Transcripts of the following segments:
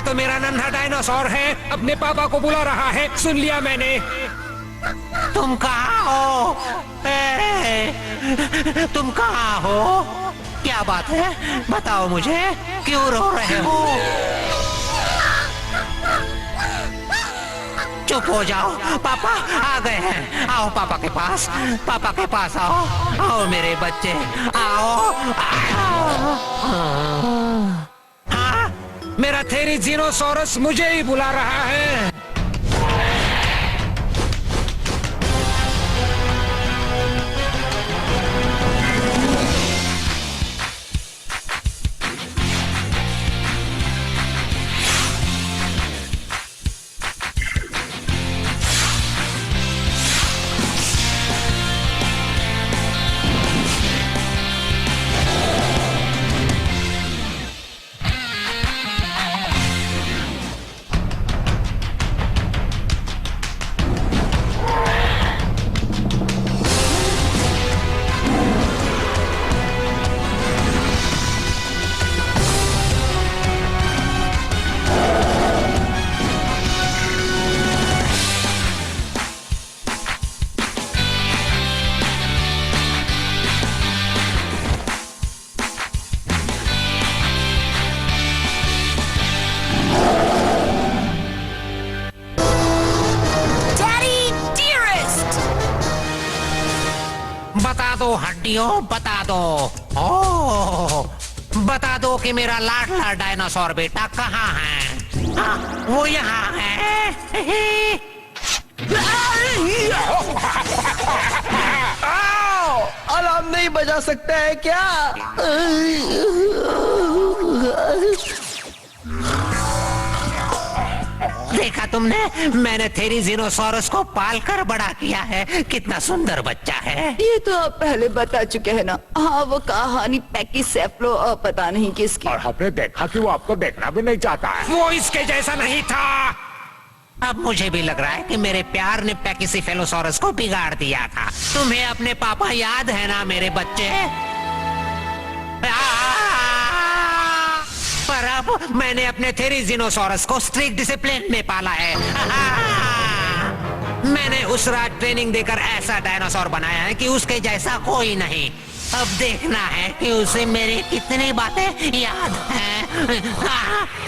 ये तो मेरा नन्हा डायनासोर है, अपने पापा को बुला रहा है, सुन लिया मैंने। तुम कहाँ हो? तुम कहाँ हो? क्या बात है, बताओ मुझे, क्यों रो रहे हो? चुप हो जाओ, पापा आ गए हैं। आओ पापा के पास, पापा के पास आओ। आओ मेरे बच्चे, आओ, आओ। हाँ, मेरा थेरिज़िनोसॉरस मुझे ही बुला रहा है। बता दो हड्डियों, बता दो। ओह, बता दो कि मेरा लाडला डायनासोर बेटा कहाँ है? हाँ, वो यहाँ है। अलार्म नहीं बजा सकता है क्या? देखा तुमने, मैंने थेरिज़िनोसॉरस को पालकर बड़ा किया है। कितना सुंदर बच्चा है। ये तो आप पहले बता चुके हैं ना। हाँ, वो कहानी पैकीसेफलो पता नहीं किसकी। और हमने देखा कि वो आपको देखना भी नहीं चाहता है। वो इसके जैसा नहीं था। अब मुझे भी लग रहा है कि मेरे प्यार ने पैकीसेफेलोसॉरस को बिगाड़ दिया था। तुम्हें अपने पापा याद है ना मेरे बच्चे? पर अब मैंने अपने थेरिज़िनोसॉरस को स्ट्रिक्ट डिसिप्लिन में पाला है। मैंने उस रात ट्रेनिंग देकर ऐसा डायनासोर बनाया है कि उसके जैसा कोई नहीं। अब देखना है कि उसे मेरी कितनी बातें याद हैं।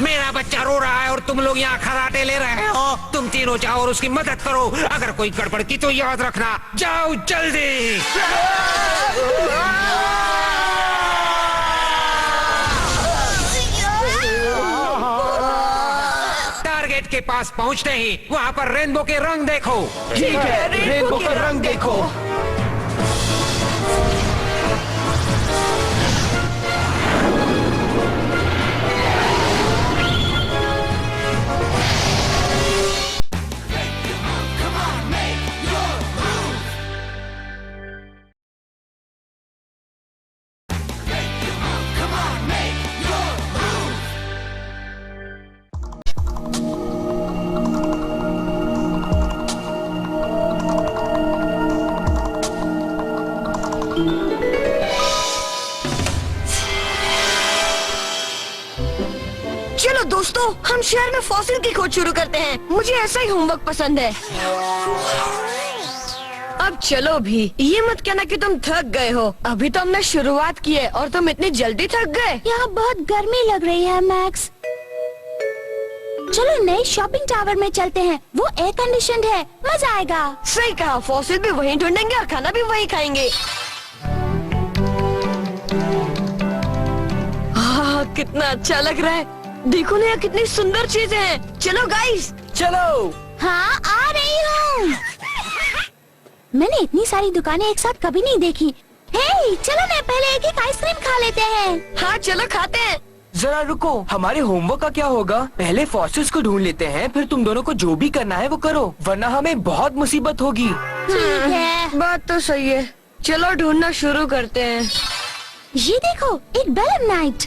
मेरा बच्चा रो रहा है और तुम लोग यहाँ खर्राटे ले रहे हो। तुम तीनों जाओ और उसकी मदद करो। अगर कोई गड़बड़ की तो याद रखना। जाओ जल्दी। टारगेट के पास पहुँचते ही वहाँ पर रेनबो के रंग देखो। ठीक है, रेनबो का रंग देखो। चलो दोस्तों, हम शहर में फॉसिल की खोज शुरू करते हैं। मुझे ऐसा ही होमवर्क पसंद है। अब चलो भी, ये मत कहना कि तुम थक गए हो। अभी तो हमने शुरुआत की है और तुम इतनी जल्दी थक गए। यहाँ बहुत गर्मी लग रही है मैक्स। चलो नए शॉपिंग टावर में चलते हैं, वो एयर कंडीशनड है, मजा आएगा। सही कहा, फॉसिल भी वहीं ढूंढेंगे और खाना भी वहीं खाएंगे। हाँ, कितना अच्छा लग रहा है। देखो ना, कितनी सुंदर चीजें हैं। चलो गाइस, चलो। हाँ, आ रही हूँ। मैंने इतनी सारी दुकानें एक साथ कभी नहीं देखी। हे, चलो ना पहले एक आइसक्रीम खा लेते हैं। हाँ चलो खाते हैं। जरा रुको, हमारे होमवर्क का क्या होगा? पहले फॉसिल्स को ढूंढ लेते हैं, फिर तुम दोनों को जो भी करना है वो करो, वरना हमें बहुत मुसीबत होगी। ठीक है। बात तो सही है। चलो ढूंढना शुरू करते हैं। ये देखो, एक बेलेनाइट,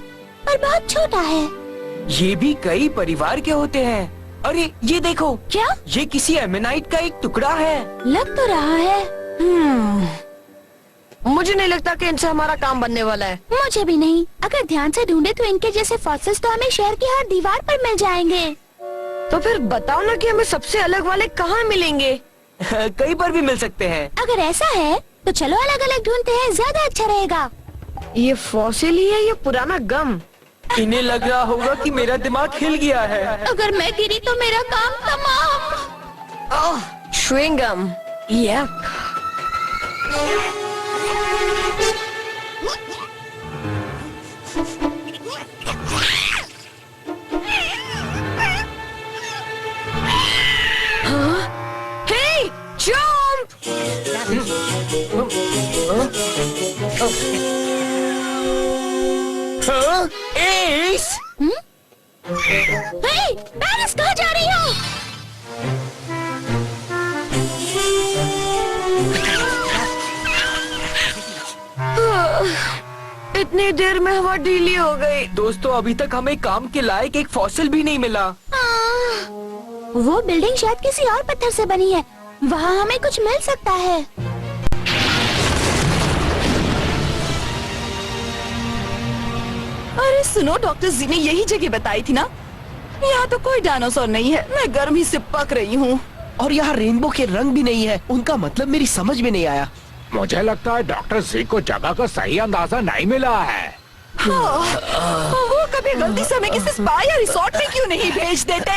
पर बहुत छोटा है। ये भी कई परिवार के होते हैं। अरे ये देखो, क्या? ये किसी एमेनाइट का एक टुकड़ा है। लग तो रहा है। मुझे नहीं लगता कि इनसे हमारा काम बनने वाला है। मुझे भी नहीं। अगर ध्यान से ढूंढे तो इनके जैसे फॉसिल्स तो हमें शहर की हर दीवार पर मिल जाएंगे। तो फिर बताओ ना कि हमें सबसे अलग वाले कहाँ मिलेंगे? कहीं पर भी मिल सकते हैं। अगर ऐसा है तो चलो अलग अलग ढूंढते हैं, ज्यादा अच्छा रहेगा। ये फॉसिल ही है या पुराना गम? इन्हें लग रहा होगा कि मेरा दिमाग हिल गया है। अगर मैं गिरी तो मेरा काम तमाम। ओह, च्युइंगम। यप। हे, जंप! एस! हे, पेरिस कहाँ जा रही हो? इतनी देर में हवा ढीली हो गई। दोस्तों, अभी तक हमें काम के लायक एक फॉसिल भी नहीं मिला। वो बिल्डिंग शायद किसी और पत्थर से बनी है, वहाँ हमें कुछ मिल सकता है। अरे सुनो, डॉक्टर जी ने यही जगह बताई थी ना। यहाँ तो कोई डायनासोर नहीं है, मैं गर्मी से पक रही हूँ। और यहाँ रेनबो के रंग भी नहीं है, उनका मतलब मेरी समझ में नहीं आया। मुझे लगता है डॉक्टर जी को जगह का सही अंदाजा नहीं मिला है। वो कभी गलती से हमें किसी स्पा या रिसोर्ट में क्यों नहीं भेज देते?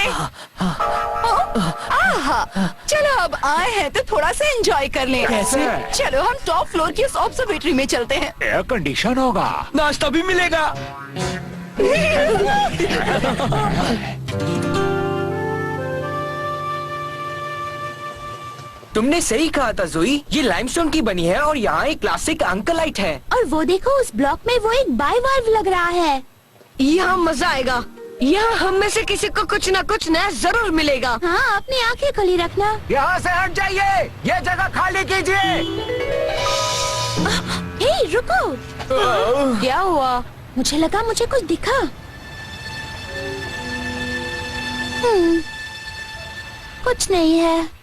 आहा, चलो अब आए हैं तो थोड़ा सा एंजॉय कर लें। कैसे? चलो हम टॉप फ्लोर की उस ऑब्जर्वेटरी में चलते हैं। एयर कंडीशन होगा। नाश्ता भी मिलेगा। तुमने सही कहा था जोई, ये लाइमस्टोन की बनी है और यहाँ एक क्लासिक अंकलाइट है। और वो देखो, उस ब्लॉक में वो एक बाइवाल्व लग रहा है। यहाँ मजा आएगा। यहाँ हम में से किसी को कुछ न कुछ नया जरूर मिलेगा। हाँ, अपनी आंखें खुली रखना। यहाँ से हट जाइए, ये जगह खाली कीजिए। हे, रुको। क्या हुआ? मुझे लगा मुझे कुछ दिखा। कुछ नहीं है।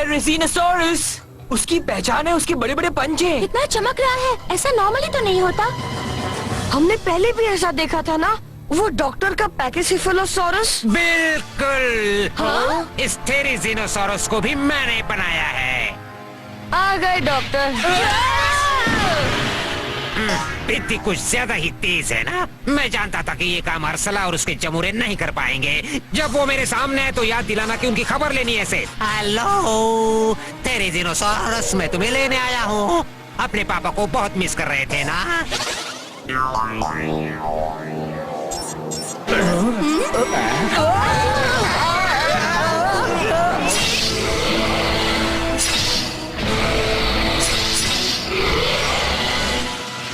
रेसिनोसॉरस, उसकी पहचान है उसके बड़े बड़े पंजे। कितना चमक रहा है, ऐसा नॉर्मली तो नहीं होता। हमने पहले भी ऐसा देखा था ना, वो डॉक्टर का पैकेसिफेलोसॉरस। बिल्कुल। हाँ? इस टेरिजिनोसॉरस को भी मैंने बनाया है। आ गए डॉक्टर। बिद्दी कुछ ज्यादा ही तेज है ना। मैं जानता था कि ये काम अरसला और उसके जमूरे नहीं कर पाएंगे। जब वो मेरे सामने है तो याद दिलाना कि उनकी खबर लेनी है। ऐसे हेलो टेरिजिनोसॉरस, मैं तुम्हें लेने आया हूँ। अपने पापा को बहुत मिस कर रहे थे ना।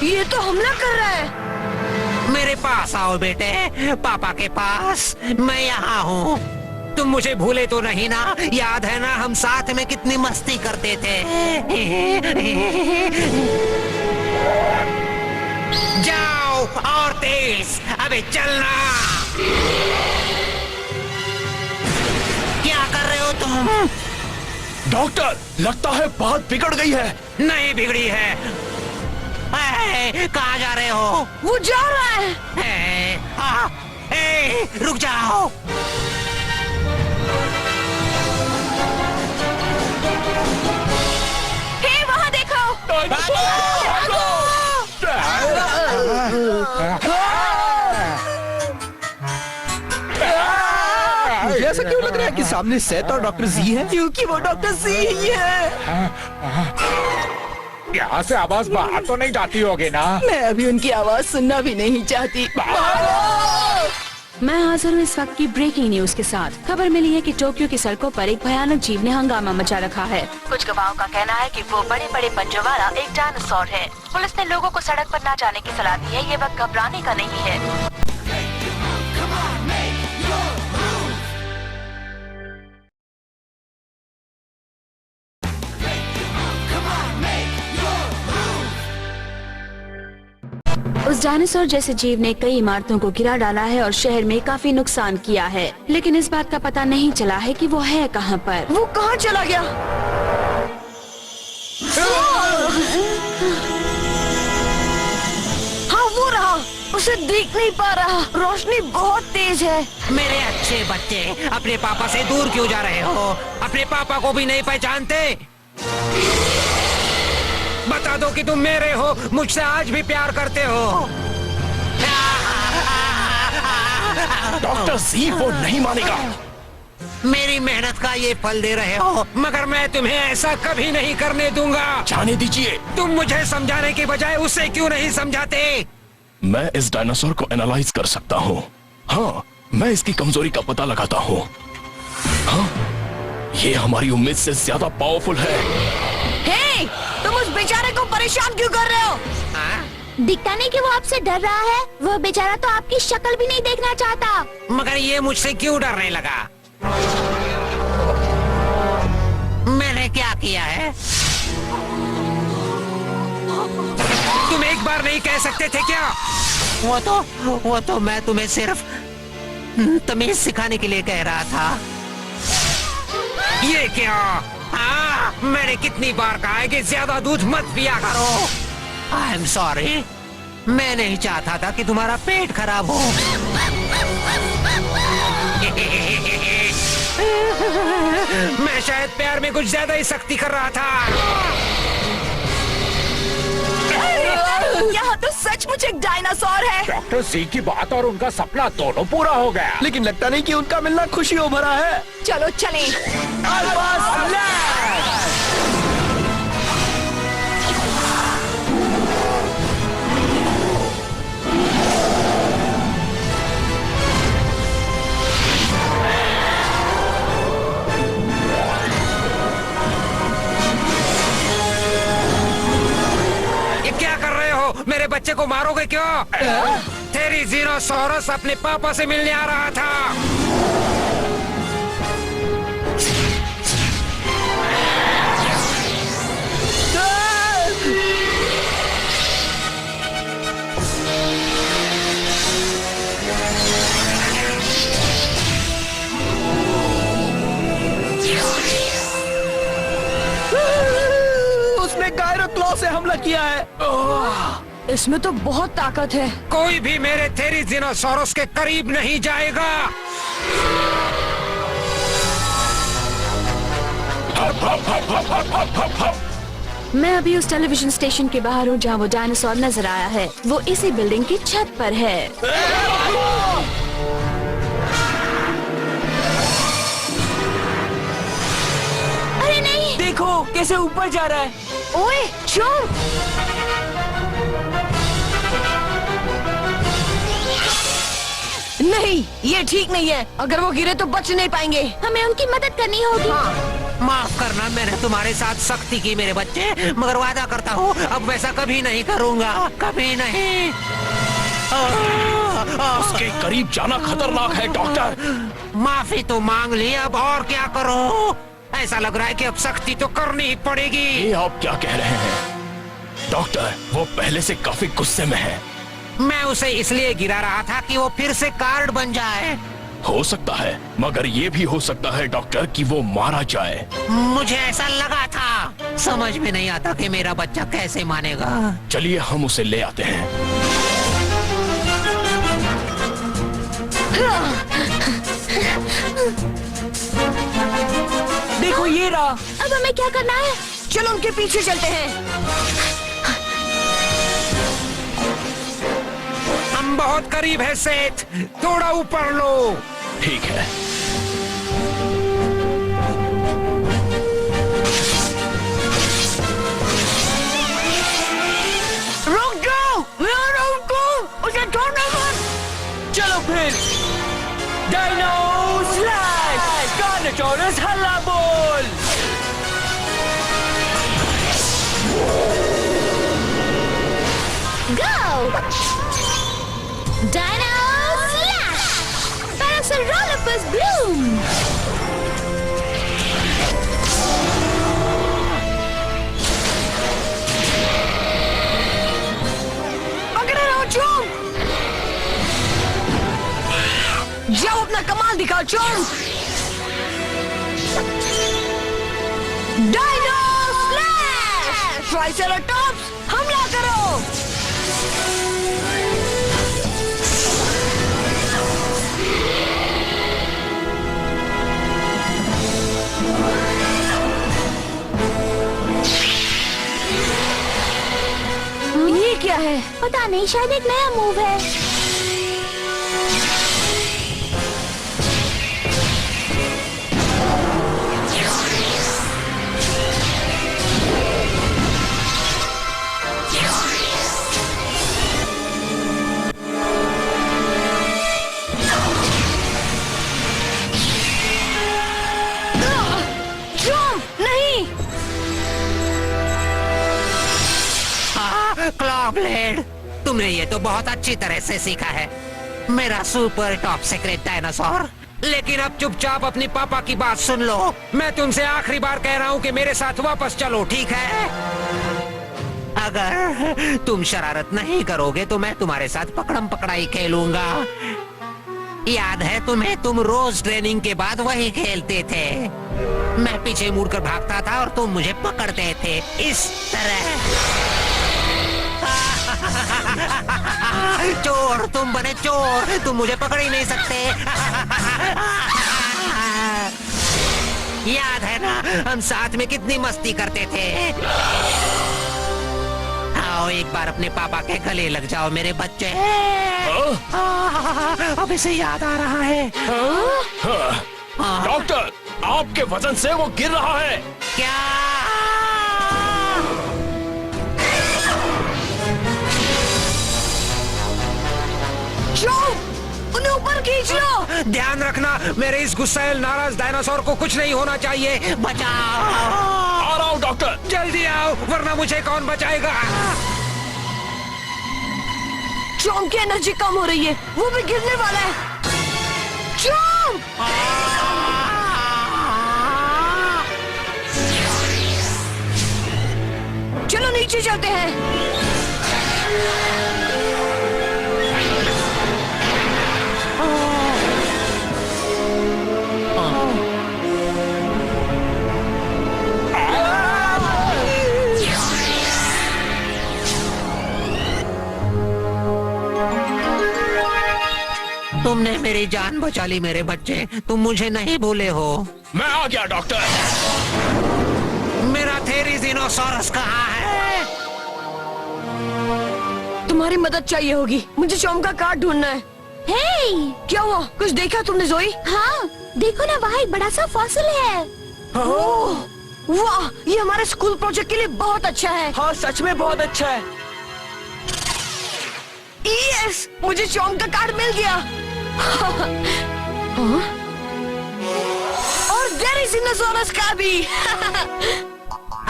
ये तो हमला कर रहा है। मेरे पास आओ बेटे, पापा के पास। मैं यहाँ हूँ। तुम मुझे भूले तो नहीं ना? याद है ना हम साथ में कितनी मस्ती करते थे? जाओ और तेज, अबे चलना। क्या कर रहे हो तुम? डॉक्टर, लगता है बात बिगड़ गई है। नहीं बिगड़ी है। कहाँ जा रहे हो? वो जा रहा है। रुक जाओ। हे, वहाँ देखो। मुझे ऐसा क्यों लग रहा है कि सामने सेथ और डॉक्टर जी है? क्योंकि वो डॉक्टर जी ही है। यहाँ से आवाज बाहर तो नहीं जाती होगी ना? मैं अभी उनकी आवाज सुनना भी नहीं चाहती। मैं हाजिर हूँ इस वक्त की ब्रेकिंग न्यूज के साथ। खबर मिली है कि टोक्यो की सड़कों पर एक भयानक जीव ने हंगामा मचा रखा है। कुछ गवाहों का कहना है कि वो बड़े बड़े पंजों वाला एक डायनासोर है। पुलिस ने लोगों को सड़क पर न जाने की सलाह दी है। ये वक्त घबराने का नहीं है। उस डायनासोर जैसे जीव ने कई इमारतों को गिरा डाला है और शहर में काफी नुकसान किया है, लेकिन इस बात का पता नहीं चला है कि वो है कहाँ पर। वो कहाँ चला गया? हाँ वो रहा, उसे दिख नहीं पा रहा, रोशनी बहुत तेज है। मेरे अच्छे बच्चे, अपने पापा से दूर क्यों जा रहे हो? अपने पापा को भी नहीं पहचानते? बता दो कि तुम मेरे हो, मुझसे आज भी प्यार करते हो। डॉक्टर जी वो नहीं मानेगा। मेरी मेहनत का ये फल दे रहे हो, मगर मैं तुम्हें ऐसा कभी नहीं करने दूंगा। जाने दीजिए। तुम मुझे समझाने के बजाय उसे क्यों नहीं समझाते? मैं इस डायनासोर को एनालाइज कर सकता हूँ। हाँ, मैं इसकी कमजोरी का पता लगाता हूँ। हाँ, ये हमारी उम्मीद से ज्यादा पावरफुल है। हे, तुम उस बेचारे को परेशान क्यों कर रहे हो? दिखता नहीं कि वो आपसे डर रहा है। वो बेचारा तो आपकी शक्ल भी नहीं देखना चाहता। मगर ये मुझसे क्यों डरने लगा? मैंने क्या किया है? तुम एक बार नहीं कह सकते थे क्या? वो तो मैं तुम्हें सिर्फ तमीज सिखाने के लिए कह रहा था। ये क्या? हाँ, मैंने कितनी बार कहा है कि ज्यादा दूध मत पिया करो। आई एम सॉरी, मैं नहीं चाहता था कि तुम्हारा पेट खराब हो। मैं शायद प्यार में कुछ ज्यादा ही सख्ती कर रहा था। यहाँ तो सचमुच एक डायनासोर है। डॉक्टर जी की बात और उनका सपना दोनों पूरा हो गया। लेकिन लगता नहीं कि उनका मिलना खुशियों भरा है। चलो चलें। मेरे बच्चे को मारोगे क्यों? तेरी जीनोसॉरस अपने पापा से मिलने आ रहा था। उसने गायरोक्लॉ से हमला किया है। इसमें तो बहुत ताकत है। कोई भी मेरे थेरीजीनोसॉरस के करीब नहीं जाएगा। मैं अभी उस टेलीविजन स्टेशन के बाहर हूँ जहाँ वो डायनासोर नजर आया है। वो इसी बिल्डिंग की छत पर है। अरे नहीं! देखो कैसे ऊपर जा रहा है। ओए चोर! नहीं, ये ठीक नहीं है। अगर वो गिरे तो बच नहीं पाएंगे। हमें उनकी मदद करनी होगी। माफ करना, मैंने तुम्हारे साथ सख्ती की मेरे बच्चे, मगर वादा करता हूँ अब वैसा कभी नहीं करूँगा, कभी नहीं। उसके करीब जाना खतरनाक है डॉक्टर। माफी तो मांग ली, अब और क्या करो? ऐसा लग रहा है कि अब सख्ती तो करनी ही पड़ेगी। ये आप क्या कह रहे हैं डॉक्टर? वो पहले से काफी गुस्से में है। मैं उसे इसलिए गिरा रहा था कि वो फिर से कार्ड बन जाए। हो सकता है, मगर ये भी हो सकता है डॉक्टर कि वो मारा जाए। मुझे ऐसा लगा था। समझ में नहीं आता कि मेरा बच्चा कैसे मानेगा। चलिए हम उसे ले आते हैं। देखो ये रहा। अब हमें क्या करना है? चलो उनके पीछे चलते हैं। हम बहुत करीब है सेठ, थोड़ा ऊपर लो। ठीक है। रुक जाओ, उसे छोड़ना मत। चलो फिर डायनो स्लैश, कार्नोटोरस हल्ला बोल। Go! Dino Slash! Parasaurolophus Bloom! पकड़े रहो चोर! जाओ अपना कमाल दिखाओ चोम। Dino slash! ट्राइसेराटॉप्स हमला करो। ये क्या है? पता नहीं, शायद एक नया मूव है। क्लॉ ब्लेड, तुमने ये तो बहुत अच्छी तरह से सीखा है, मेरा सुपर टॉप सीक्रेट डायनासोर। लेकिन अब चुपचाप अपनी पापा की बात सुन लो। मैं तुमसे आखिरी बार कह रहा हूँ कि मेरे साथ वापस चलो, ठीक है? अगर तुम शरारत नहीं करोगे तो मैं तुम्हारे साथ पकड़म पकड़ाई खेलूंगा। याद है तुम्हें, तुम रोज ट्रेनिंग के बाद वही खेलते थे। मैं पीछे मुड़कर भागता था और तुम मुझे पकड़ते थे, इस तरह। चोर, तुम बने चोर, तुम मुझे पकड़ ही नहीं सकते। याद है ना, हम साथ में कितनी मस्ती करते थे। आओ एक बार अपने पापा के गले लग जाओ मेरे बच्चे। अब इसे याद आ रहा है। डॉक्टर, आपके वजन से वो गिर रहा है। क्या? उन्हें ऊपर खींच लो। ध्यान रखना, मेरे इस गुस्सैल नाराज डायनासोर को कुछ नहीं होना चाहिए। बचाओ! आ रहा हूँ डॉक्टर। जल्दी आओ, वरना मुझे कौन बचाएगा? चोम की एनर्जी कम हो रही है, वो भी गिरने वाला है। चोम! चलो नीचे चलते हैं। तुमने मेरी जान बचा ली मेरे बच्चे, तुम मुझे नहीं भूले हो। मैं आ गया डॉक्टर। मेरा थेरिज़िनोसॉरस कहाँ है? तुम्हारी मदद चाहिए होगी, मुझे चोम का कार्ड ढूंढना है। हे! क्या हुआ? कुछ देखा तुमने जोई? हाँ, देखो ना, वहाँ एक बड़ा सा फॉसिल है। ओह, वाह! ये हमारे स्कूल प्रोजेक्ट के लिए बहुत अच्छा है। हाँ, सच में बहुत अच्छा है। यस, मुझे चोम का कार्ड मिल गया। और थेरिज़िनोसॉरस का भी।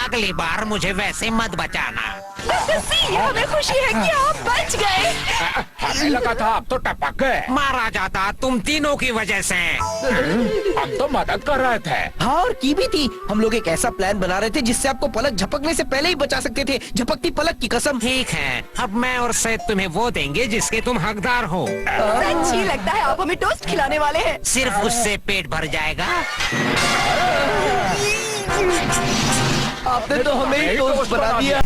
अगली बार मुझे वैसे मत बचाना। हमें खुशी है कि आप बच गए। हमें लगा था आप तो टपक गए। मारा जाता तुम तीनों की वजह से। हम तो मदद कर रहे थे। हाँ, और की भी थी। हम लोग एक ऐसा प्लान बना रहे थे जिससे आपको पलक झपकने से पहले ही बचा सकते थे। झपकती पलक की कसम। ठीक है, अब मैं और सैद तुम्हें वो देंगे जिसके तुम हकदार हो। अच्छी लगता है, आप हमें टोस्ट खिलाने वाले हैं। सिर्फ उससे पेट भर जाएगा। आपने तो हमें टोस्ट बना दिया।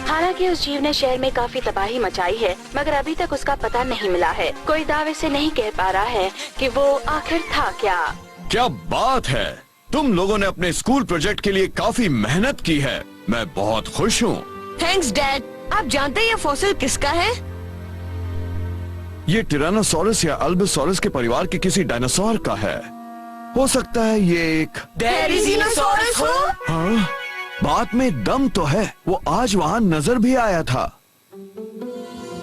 हालांकि उस जीव ने शहर में काफी तबाही मचाई है, मगर अभी तक उसका पता नहीं मिला है। कोई दावे से नहीं कह पा रहा है कि वो आखिर था क्या। क्या बात है, तुम लोगों ने अपने स्कूल प्रोजेक्ट के लिए काफी मेहनत की है। मैं बहुत खुश हूँ। Thanks dad. आप जानते हैं ये फॉसिल किसका है? ये टिरानोसॉरस या अल्बोसॉरस के परिवार के किसी डायनासोर का है। हो सकता है ये एक थेरिज़िनोसॉरस हो। हाँ, बात में दम तो है। वो आज वहाँ नजर भी आया था।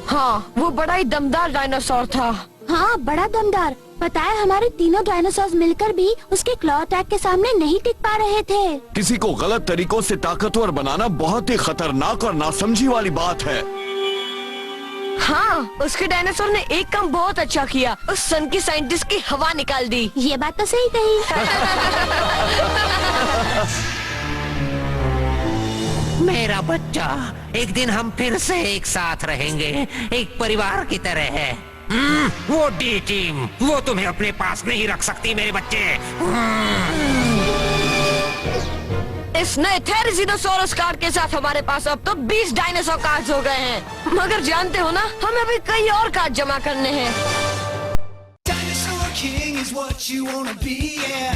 हाँ, वो बड़ा ही दमदार डायनासोर था। हाँ, बड़ा दमदार। पता है, हमारे तीनों डायनासोर मिलकर भी उसके क्लॉ अटैक के सामने नहीं टिक पा रहे थे। किसी को गलत तरीकों से ताकतवर बनाना बहुत ही खतरनाक और नासमझी वाली बात है। हाँ, उसके डायनासोर ने एक काम बहुत अच्छा किया, उस सन की साइंटिस्ट की हवा निकाल दी। ये बात तो सही कही। मेरा बच्चा, एक दिन हम फिर से एक साथ रहेंगे, एक परिवार की तरह है। वो डी टीम, वो तुम्हें अपने पास नहीं रख सकती मेरे बच्चे। इस नए थेरिजिनोसॉरस कार्ड के साथ हमारे पास अब तो 20 डायनासोर कार्ड्स हो गए हैं। मगर जानते हो ना, हमें अभी कई और कार्ड जमा करने हैं। Dinosaur King is what you wanna be, yeah.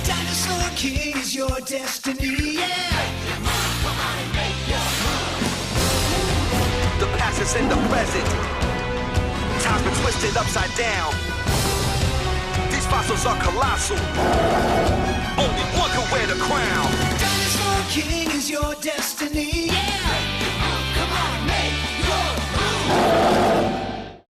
Dinosaur King is your destiny, yeah. The past is in the present. Time's been twisted upside down. These fossils are colossal. Only one can wear the crown. Dinosaur King is your destiny, yeah. Come on, make your move.